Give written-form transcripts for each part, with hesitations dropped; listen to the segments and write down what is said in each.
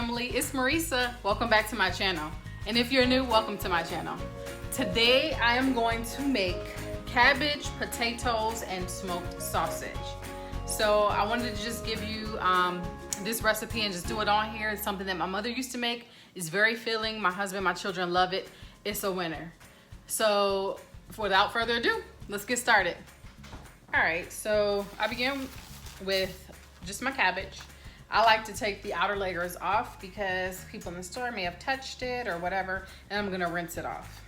family, it's Mariesa. Welcome back to my channel. And if you're new, welcome to my channel. Today I am going to make cabbage, potatoes, and smoked sausage. So I wanted to just give you this recipe and just do it on here. It's something that my mother used to make. It's very filling. My husband, my children love it. It's a winner. So without further ado, let's get started. All right, so I begin with just my cabbage. I like to take the outer layers off because people in the store may have touched it or whatever, and I'm gonna rinse it off.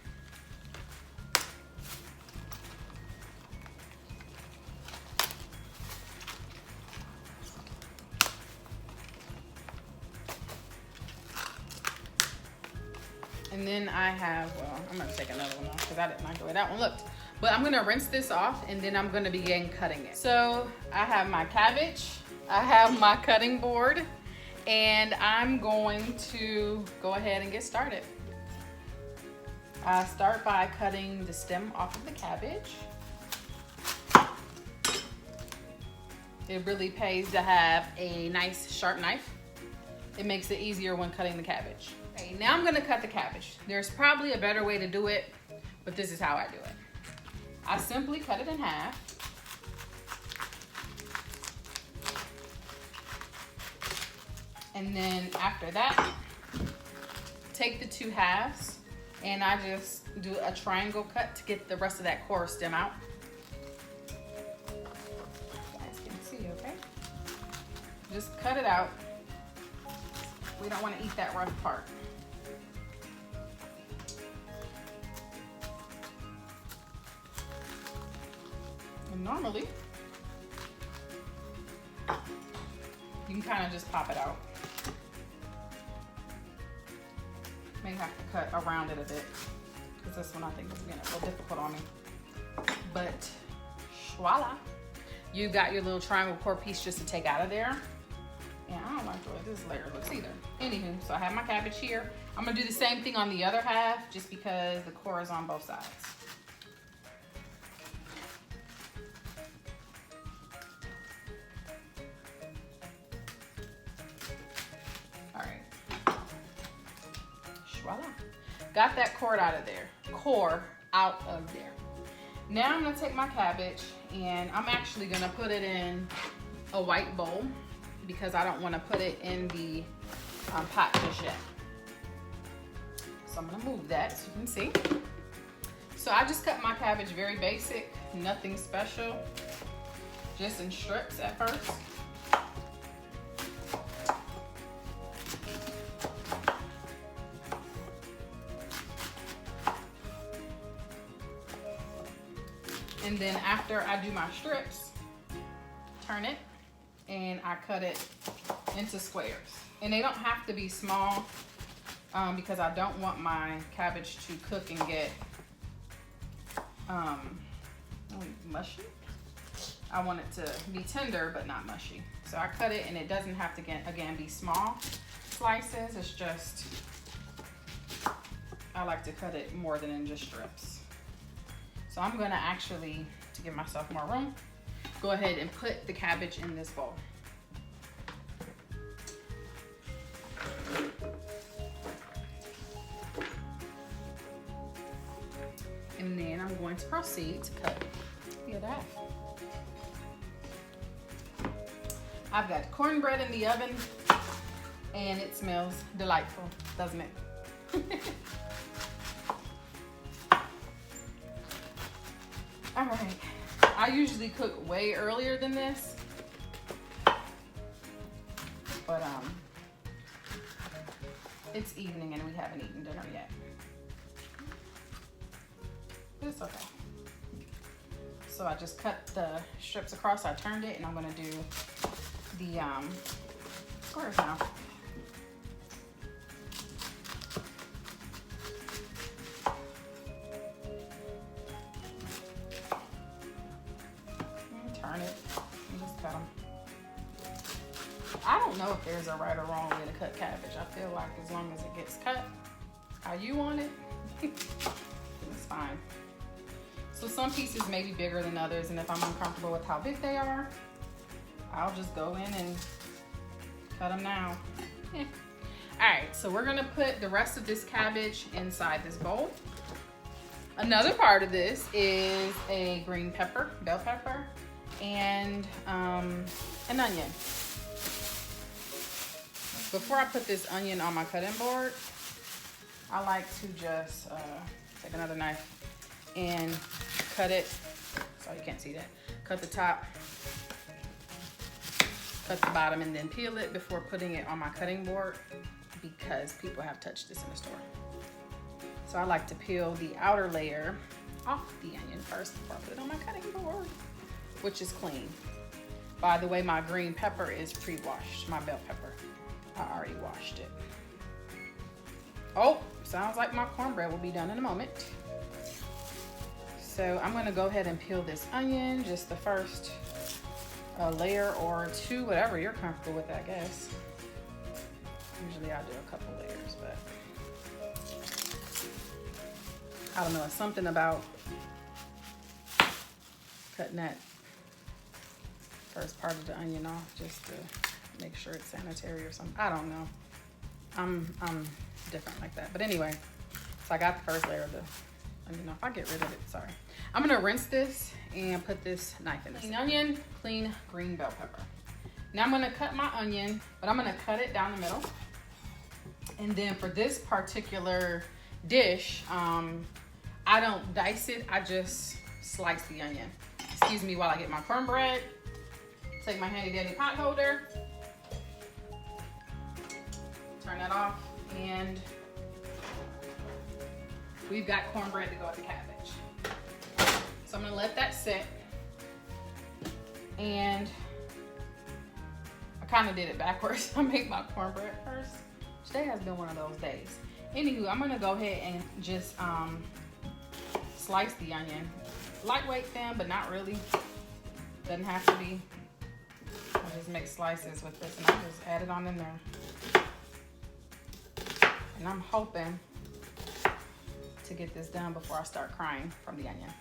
And then I have, well, I'm gonna take another one off because I didn't like the way that one looked. But I'm gonna rinse this off and then I'm gonna begin cutting it. So I have my cabbage, I have my cutting board, and I'm going to go ahead and get started. I start by cutting the stem off of the cabbage. It really pays to have a nice sharp knife. It makes it easier when cutting the cabbage. Okay, now I'm gonna cut the cabbage. There's probably a better way to do it, but this is how I do it. I simply cut it in half. And then after that, take the two halves and I just do a triangle cut to get the rest of that core stem out. You guys can see, okay? Just cut it out. We don't want to eat that rough part. And normally, you can kind of just pop it out. May have to cut around it a bit because this one I think is getting a little difficult on me. But voila, you got your little triangle core piece just to take out of there. And I don't like the way this layer looks either. Anywho, so I have my cabbage here. I'm gonna do the same thing on the other half just because the core is on both sides. All right. Voila. Got that core out of there. Now I'm gonna take my cabbage and I'm actually gonna put it in a white bowl because I don't want to put it in the pot just yet. So I'm gonna move that so you can see. So I just cut my cabbage very basic, nothing special, just in strips at first. And then after I do my strips, turn it and I cut it into squares. And they don't have to be small because I don't want my cabbage to cook and get mushy. I want it to be tender but not mushy. So I cut it and it doesn't have to, again, be small slices. It's just, I like to cut it more than in just strips. So I'm gonna actually, to give myself more room, go ahead and put the cabbage in this bowl. And then I'm going to proceed to cut the other half. I've got cornbread in the oven and it smells delightful, doesn't it? All right, I usually cook way earlier than this, but it's evening and we haven't eaten dinner yet. It's okay. So I just cut the strips across, I turned it, and I'm gonna do the squares now. Turn it and just cut them. I don't know if there's a right or wrong way to cut cabbage. I feel like as long as it gets cut how you want it, it's fine. So some pieces may be bigger than others, and if I'm uncomfortable with how big they are, I'll just go in and cut them now. All right, so we're gonna put the rest of this cabbage inside this bowl. Another part of this is a green pepper, bell pepper, and an onion. Before I put this onion on my cutting board, I like to just take another knife and cut it, so you can't see that. Cut the top, cut the bottom, and then peel it before putting it on my cutting board because people have touched this in the store. So I like to peel the outer layer off the onion first before I put it on my cutting board, which is clean. By the way, my green pepper is pre-washed, my bell pepper. I already washed it. Oh, sounds like my cornbread will be done in a moment. So I'm gonna go ahead and peel this onion, just the first layer or two, whatever you're comfortable with, I guess. Usually I do a couple layers, but I don't know, it's something about cutting that first part of the onion off just to make sure it's sanitary or something. I don't know. I'm different like that. But anyway, so I got the first layer of the onion off. I'll get rid of it, sorry. I'm gonna rinse this and put this knife in this. Clean onion, clean green bell pepper. Now I'm gonna cut my onion, but I'm gonna cut it down the middle. And then for this particular dish, I don't dice it, I just slice the onion. Excuse me while I get my cornbread. Take my handy dandy pot holder, turn that off, and we've got cornbread to go with the cabbage. So I'm gonna let that sit. And I kind of did it backwards. I make my cornbread first. Today has been one of those days. Anywho, I'm gonna go ahead and just slice the onion. Lightweight thin, but not really. Doesn't have to be. I just make slices with this and I just add it on in there. And I'm hoping to get this done before I start crying from the onions.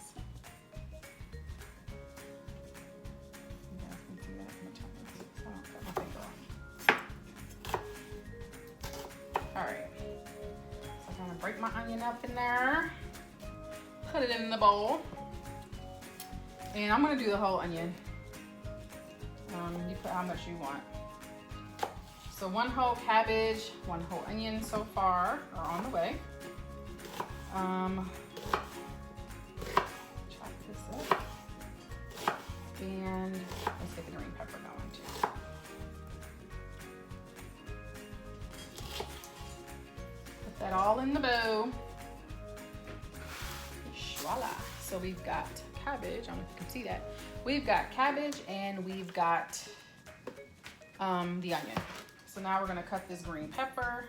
All right, so I'm gonna break my onion up in there, put it in the bowl, and I'm gonna do the whole onion. You put how much you want. So 1 whole cabbage, 1 whole onion so far are on the way. Chop this up, and let's get the green pepper going too. Put that all in the bowl. Voila. So we've got cabbage. I don't know if you can see that. We've got cabbage and we've got the onion. So now we're gonna cut this green pepper,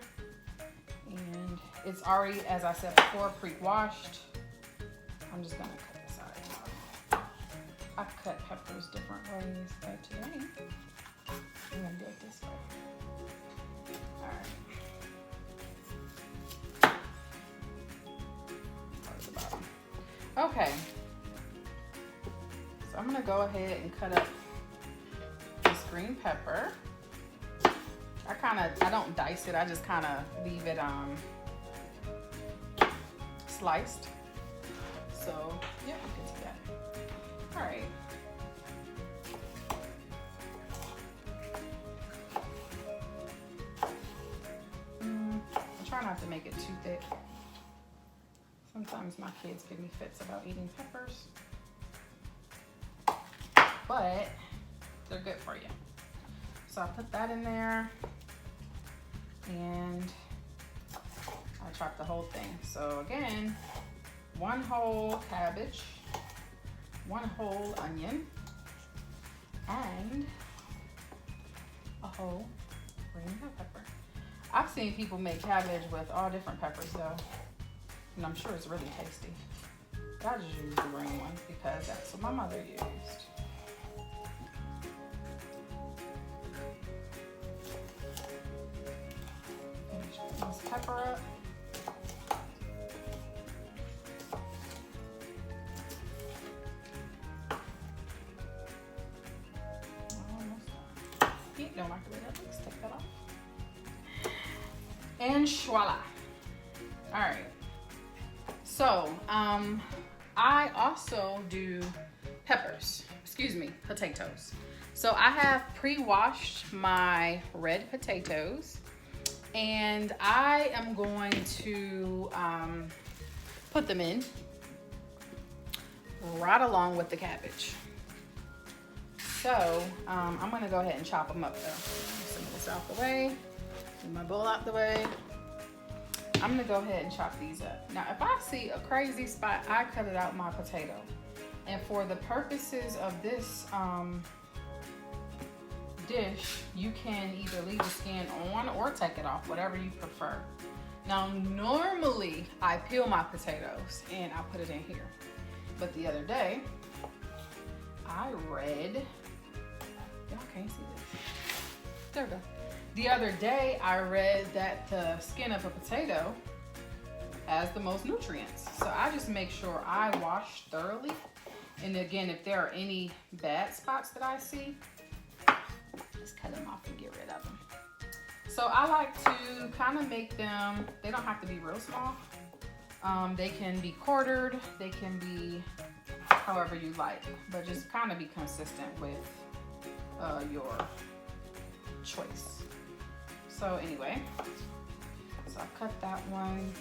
and it's already, as I said before, pre-washed. I'm just gonna cut this out. I cut peppers different ways, but today I'm gonna do it this way. All right. Okay. So I'm gonna go ahead and cut up this green pepper. I don't dice it, I just kind of leave it sliced. So, yeah, you can see that. All right. I try not to make it too thick. Sometimes my kids give me fits about eating peppers, but they're good for you. So I put that in there, and I chop the whole thing. So again, 1 whole cabbage, 1 whole onion, and a whole green bell pepper. I've seen people make cabbage with all different peppers though, and I'm sure it's really tasty. But I just use the green one because that's what my mother used. Let's pepper up. Almost done. You don't like the way that looks. Take that off. And voila. All right. So, I also do potatoes. So I have pre-washed my red potatoes, and I am going to put them in right along with the cabbage. So I'm gonna go ahead and chop them up though. Some of this out the way, get my bowl out the way. I'm gonna go ahead and chop these up. Now, if I see a crazy spot, I cut it out my potato. And for the purposes of this dish, you can either leave the skin on or take it off, whatever you prefer. Now, normally I peel my potatoes and I put it in here. But the other day, I read, y'all can't see this. There we go. The other day, I read that the skin of a potato has the most nutrients. So I just make sure I wash thoroughly. And again, if there are any bad spots that I see, just cut them off and get rid of them. So I like to kind of make them, they don't have to be real small. They can be quartered, they can be however you like, but just kind of be consistent with your choice. So anyway, so I cut that one.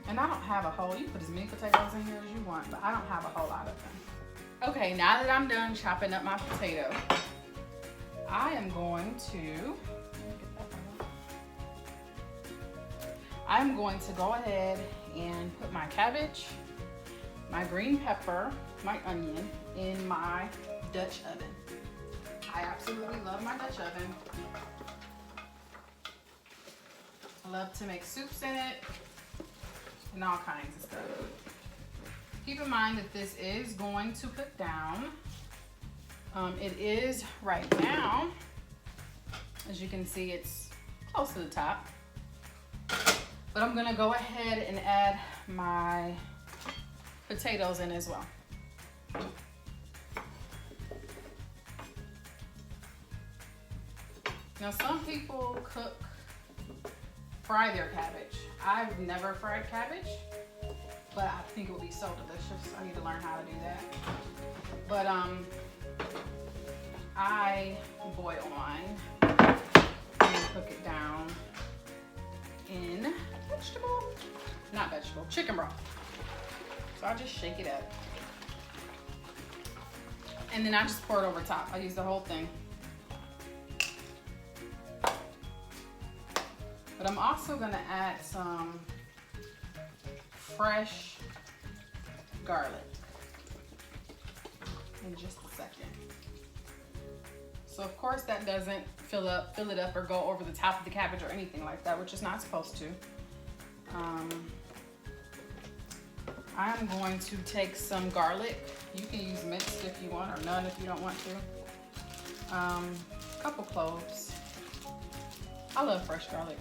And I don't have a whole, you put as many potatoes in here as you want, but I don't have a whole lot of them. Okay, now that I'm done chopping up my potato, I am going to, go ahead and put my cabbage, my green pepper, my onion in my Dutch oven. I absolutely love my Dutch oven. I love to make soups in it and all kinds of stuff. Keep in mind that this is going to cook down. It is right now, as you can see, it's close to the top. But I'm gonna go ahead and add my potatoes in as well. Now, some people fry their cabbage. I've never fried cabbage, but I think it would be so delicious. I need to learn how to do that. But I boil mine and cook it down in chicken broth. So I just shake it up. And then I just pour it over top. I use the whole thing. But I'm also gonna add some fresh garlic in just a second. So of course that doesn't fill it up or go over the top of the cabbage or anything like that, which is not supposed to. I'm going to take some garlic. You can use minced if you want, or none if you don't want to. A couple cloves. I love fresh garlic.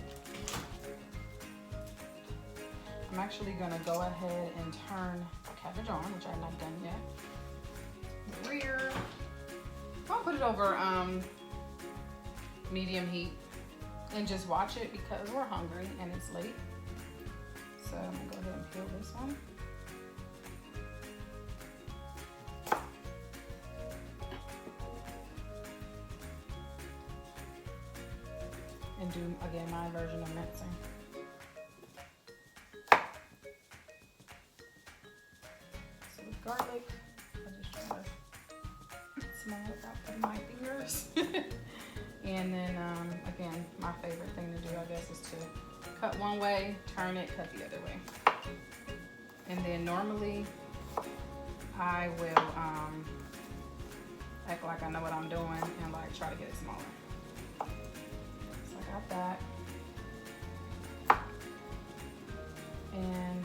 I'm actually gonna go ahead and turn the cabbage on, which I've not done yet. The rear. I'll put it over medium heat and just watch it because we're hungry and it's late. So I'm gonna go ahead and peel this one. And do, again, my version of mincing. So with garlic, I just try to smell it without putting my fingers. And then, again, my favorite thing to do, I guess, is to cut one way, turn it, cut the other way. And then normally, I will act like I know what I'm doing and like try to get it smaller. Got that. And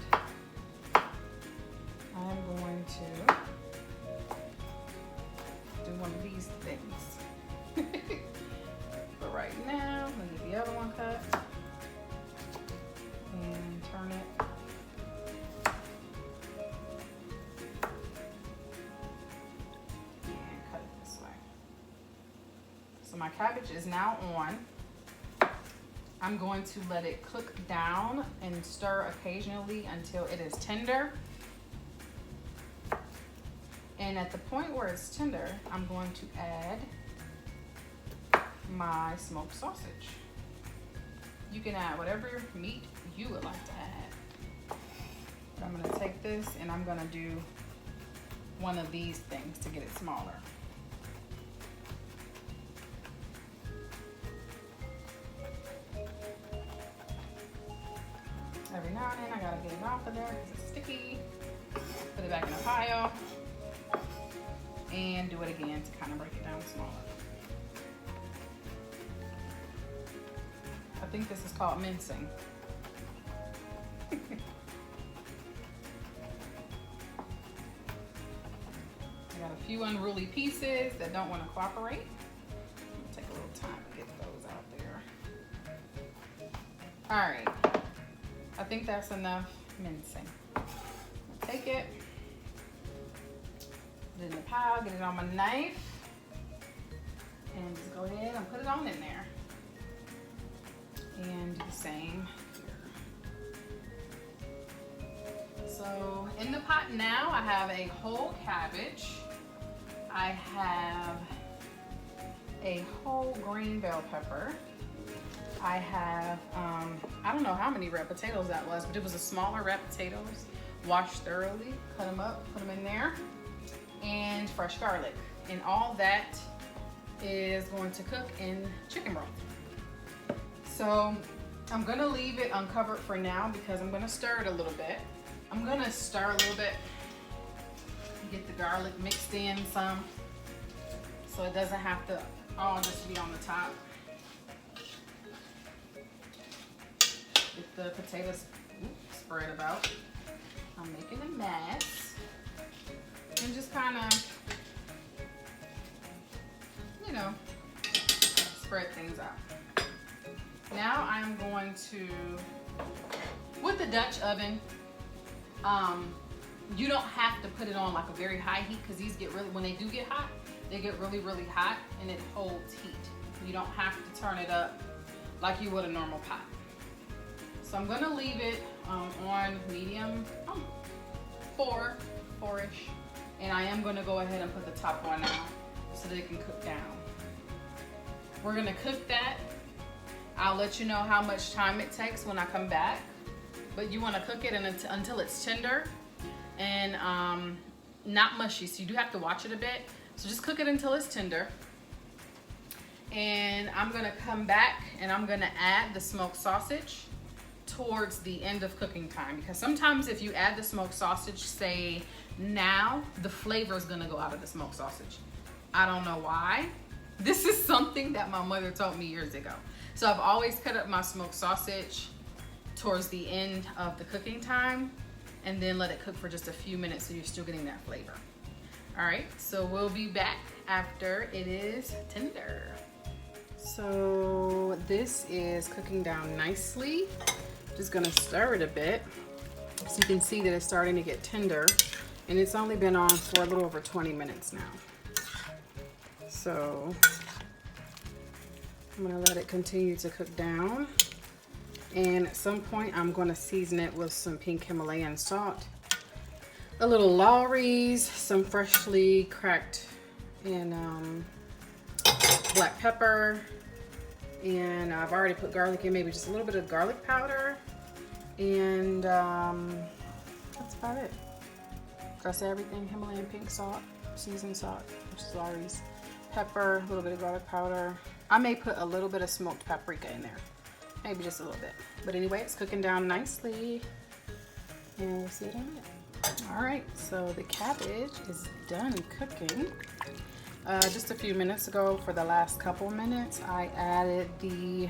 I'm going to do one of these things. But right now, let me get the other one cut and turn it. And cut it this way. So my cabbage is now on. I'm going to let it cook down and stir occasionally until it is tender. And at the point where it's tender, I'm going to add my smoked sausage. You can add whatever meat you would like to add. But I'm gonna take this and I'm gonna do one of these things to get it smaller. Every now and then I gotta get it off of there because it's sticky. Put it back in a pile and do it again to kind of break it down smaller. I think this is called mincing. I got a few unruly pieces that don't want to cooperate. Take a little time to get those out there. All right, I think that's enough mincing. I'll take it, put it in the pile, get it on my knife, and just go ahead and put it on in there. And do the same here. So in the pot now, I have a whole cabbage. I have a whole green bell pepper. I have, I don't know how many red potatoes that was, but it was a smaller red potatoes, washed thoroughly, cut them up, put them in there, and fresh garlic. And all that is going to cook in chicken broth. So I'm gonna leave it uncovered for now because I'm gonna stir it a little bit. I'm gonna stir a little bit, get the garlic mixed in some, so it doesn't have to all just be on the top. Get the potatoes spread about. I'm making a mess. And just kind of, you know, spread things out. Now I'm going to, with the Dutch oven, you don't have to put it on like a very high heat because these get really, when they do get hot, they get really, really hot and it holds heat. You don't have to turn it up like you would a normal pot. So I'm gonna leave it on medium, four-ish. And I am gonna go ahead and put the top one out so that it can cook down. We're gonna cook that. I'll let you know how much time it takes when I come back. But you wanna cook it until it's tender and not mushy. So you do have to watch it a bit. So just cook it until it's tender. And I'm gonna come back and I'm gonna add the smoked sausage towards the end of cooking time. Because sometimes if you add the smoked sausage, say now, the flavor is gonna go out of the smoked sausage. I don't know why. This is something that my mother taught me years ago. So I've always cut up my smoked sausage towards the end of the cooking time and then let it cook for just a few minutes so you're still getting that flavor. All right, so we'll be back after it is tender. So this is cooking down nicely. Just gonna stir it a bit so you can see that it's starting to get tender, and it's only been on for a little over 20 minutes now. So I'm gonna let it continue to cook down, and at some point I'm gonna season it with some pink Himalayan salt, a little Lawry's, some freshly cracked and black pepper, and I've already put garlic in, maybe just a little bit of garlic powder, and that's about it. Did I say everything? Himalayan pink salt, seasoned salt, which is Lawry's, pepper, a little bit of garlic powder. I may put a little bit of smoked paprika in there, maybe just a little bit. But anyway, it's cooking down nicely, and we'll see it in a minute. All right, so the cabbage is done cooking. Just a few minutes ago, for the last couple minutes, I added the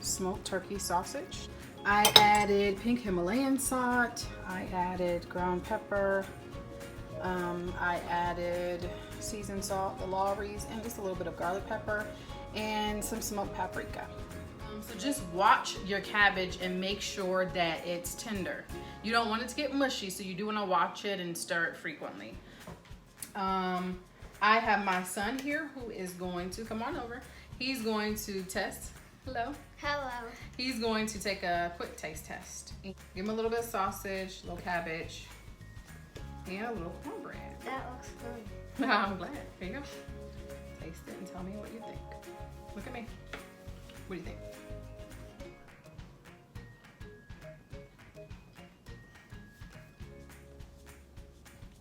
smoked turkey sausage. I added pink Himalayan salt. I added ground pepper. I added seasoned salt, the Lawry's, and just a little bit of garlic pepper and some smoked paprika. So just watch your cabbage and make sure that it's tender. You don't want it to get mushy, so you do want to watch it and stir it frequently. I have my son here who is going to come on over. He's going to test. Hello. Hello. He's going to take a quick taste test. Give him a little bit of sausage, a little cabbage, and a little cornbread. That looks good. I'm glad. Here you go. Taste it and tell me what you think. Look at me. What do you think?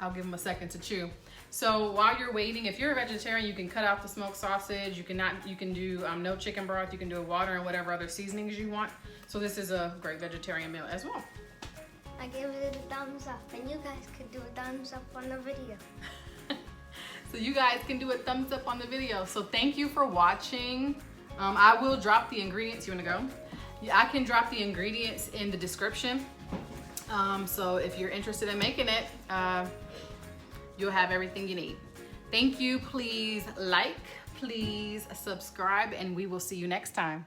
I'll give him a second to chew. So while you're waiting, if you're a vegetarian, you can cut out the smoked sausage. You can do no chicken broth. You can do water and whatever other seasonings you want. So this is a great vegetarian meal as well. I gave it a thumbs up, and you guys could do a thumbs up on the video. So you guys can do a thumbs up on the video. So thank you for watching. I will drop the ingredients. You want to go? Yeah, I can drop the ingredients in the description. So if you're interested in making it, you'll have everything you need. Thank you. Please like, please subscribe, and we will see you next time.